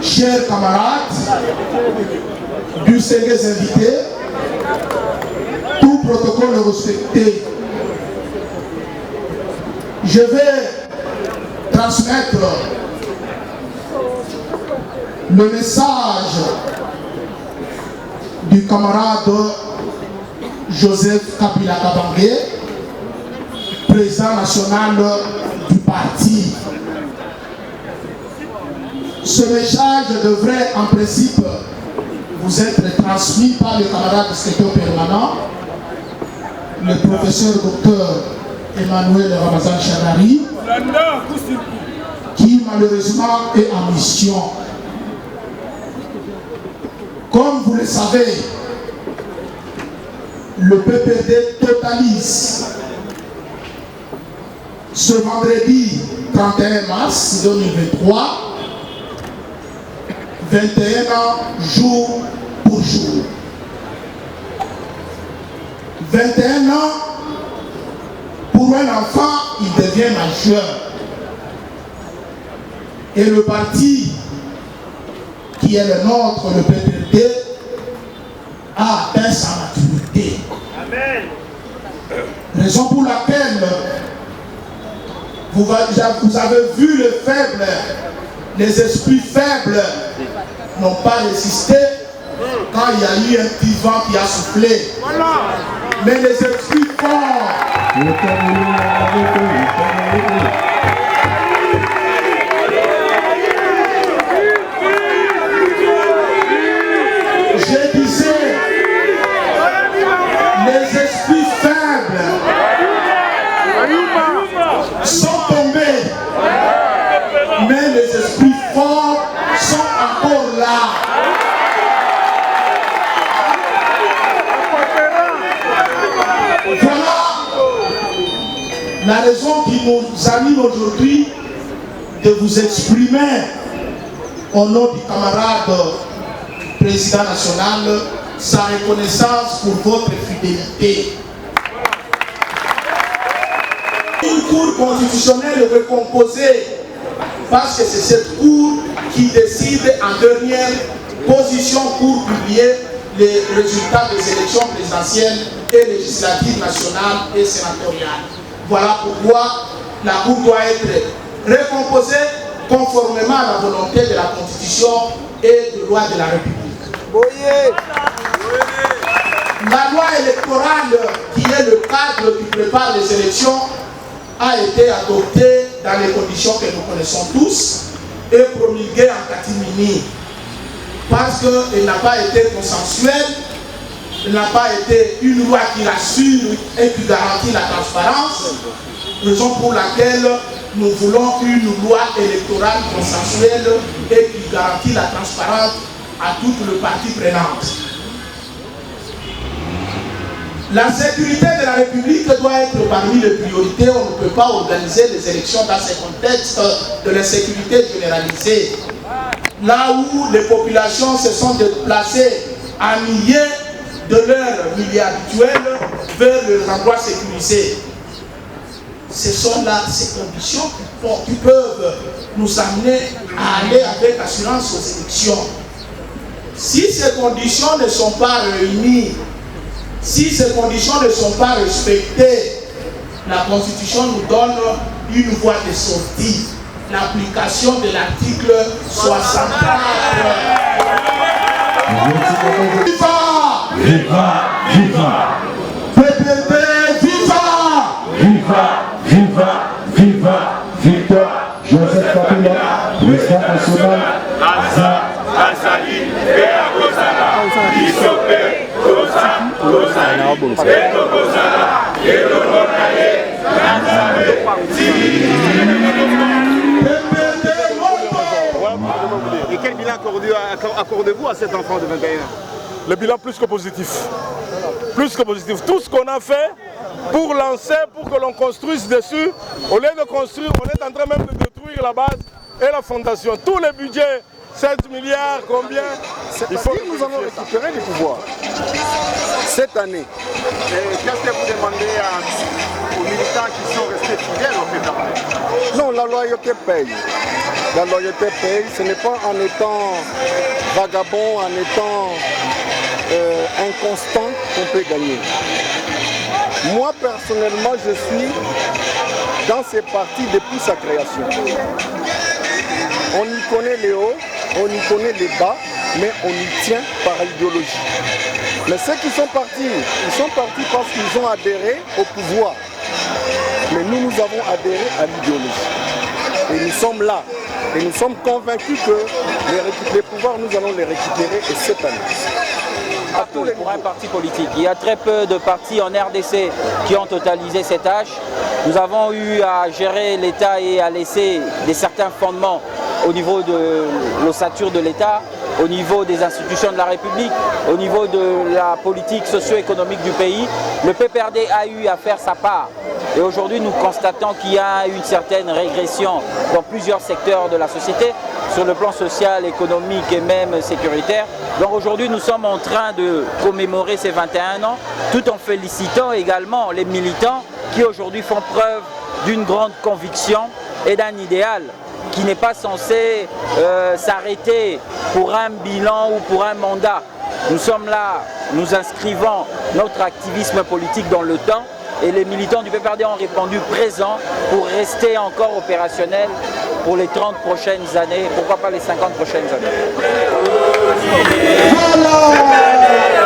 chers camarades, distingués invités, tout protocole respecté, je vais transmettre le message du camarade Joseph Kabila Kabange, président national du parti. Ce message devrait en principe vous être transmis par le camarade secrétaire permanent, le professeur docteur Emmanuel Ramazan Chadari, qui malheureusement est en mission. Comme vous le savez, le PPD totalise ce vendredi 31 mars 2023 21 ans jour pour jour. 21 ans, pour un enfant, il devient majeur. Et le parti qui est le nôtre, le PPD, a atteint sa maturité. Amen. Raison pour laquelle vous avez vu les faibles, les esprits faibles n'ont pas résisté quand il y a eu un petit vent qui a soufflé. Mais les esprits forts, je disais, les esprits faibles sont tombés, mais les esprits forts sont encore là. Voilà la raison qui nous anime aujourd'hui de vous exprimer au nom du camarade président national sa reconnaissance pour votre fidélité. Une cour constitutionnelle recomposée, parce que c'est cette cour qui décide en dernière position pour publier les résultats des élections présidentielles et législatives nationales et sénatoriales. Voilà pourquoi la cour doit être recomposée conformément à la volonté de la Constitution et de loi de la République. La loi électorale, qui est le cadre qui prépare les élections, a été adoptée dans les conditions que nous connaissons tous et promulguée en catimini. Parce qu'elle n'a pas été consensuelle, elle n'a pas été une loi qui rassure et qui garantit la transparence, raison pour laquelle nous voulons une loi électorale consensuelle et qui garantit la transparence à toutes les parties prenantes. La sécurité de la République doit être parmi les priorités. On ne peut pas organiser les élections dans ce contexte de l'insécurité généralisée. Là où les populations se sont déplacées à milliers de leur milieu habituel vers les endroits sécurisés. Ce sont là ces conditions qui peuvent nous amener à aller avec assurance aux élections. Si ces conditions ne sont pas réunies, si ces conditions ne sont pas respectées, la Constitution nous donne une voie de sortie, l'application de l'article 64. Viva! Viva! Viva! PPD, viva! Viva! Viva! Viva! Victoire! Joseph Kabila, président national. Asa, Asali, Bea Gozala, Isope, Goza, Gozali, Eno Gozala, Eno Gonaye, Nazabe, Et quel bilan accordez-vous à cet enfant de 21 ans? Le bilan plus que positif. Plus que positif. Tout ce qu'on a fait pour lancer, pour que l'on construise dessus, au lieu de construire, on est en train même de détruire la base et la fondation. Tous les budgets, 7 milliards, combien? Il faut que nous allons récupérer du pouvoir. Cette année, Et qu'est-ce que vous demandez aux militants qui sont restés fidèles au PPRD? Non, la loyauté paye. La loyauté paye. Ce n'est pas en étant vagabond, en étant inconstant qu'on peut gagner. Moi, personnellement, je suis dans ces partis depuis sa création. On y connaît les hauts, on y connaît les bas, mais on y tient par idéologie. Mais ceux qui sont partis, ils sont partis parce qu'ils ont adhéré au pouvoir. Mais nous, nous avons adhéré à l'idéologie. Et nous sommes là. Et nous sommes convaincus que les pouvoirs, nous allons les récupérer et cette année. Pour un parti politique. Il y a très peu de partis en RDC qui ont totalisé cet âge. Nous avons eu à gérer l'État et à laisser certains fondements au niveau de l'ossature de l'État, au niveau des institutions de la République, au niveau de la politique socio-économique du pays. Le PPRD a eu à faire sa part. Et aujourd'hui, nous constatons qu'il y a une certaine régression dans plusieurs secteurs de la société, sur le plan social, économique et même sécuritaire. Donc aujourd'hui, nous sommes en train de commémorer ces 21 ans, tout en félicitant également les militants qui aujourd'hui font preuve d'une grande conviction et d'un idéal qui n'est pas censé s'arrêter pour un bilan ou pour un mandat. Nous sommes là, nous inscrivons notre activisme politique dans le temps et les militants du PPRD ont répondu présent pour rester encore opérationnels pour les 30 prochaines années, pourquoi pas les 50 prochaines années. Voilà.